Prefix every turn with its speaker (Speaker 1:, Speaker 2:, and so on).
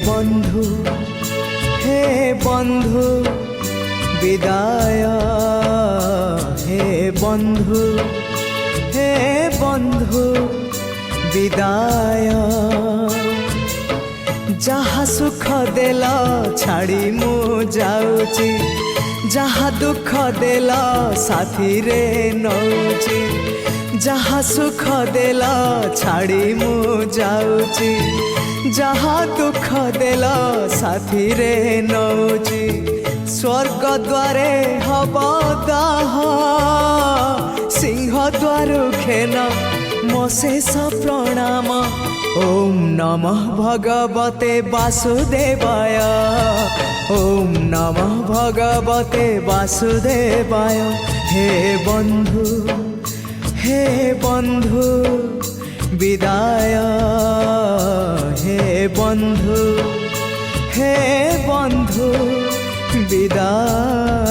Speaker 1: বন্ধু হে বন্ধু বিদায়, হে বন্ধু হে বন্ধু বিদায়। যাহা সুখ দেল ছাড়ি মু যাউছি, যাহা দুঃখ দেল সাথীরে নৌছি। যাহা সুখ দেল ছাড়ি মু যাউছি, যাহা দুঃখ দেল সাথীরে নৌছি। স্বর্গ দ্বারে হব দাহ, সিংহ দ্বারু খেন মো শেষ প্রণাম। ওম নমঃ ভগবতে বাসুদেবায়, ওম নমঃ ভগবতে বাসুদেবায়। হে বন্ধু হে বন্ধু বিদায়, হে বন্ধু হে বন্ধু বিদায়।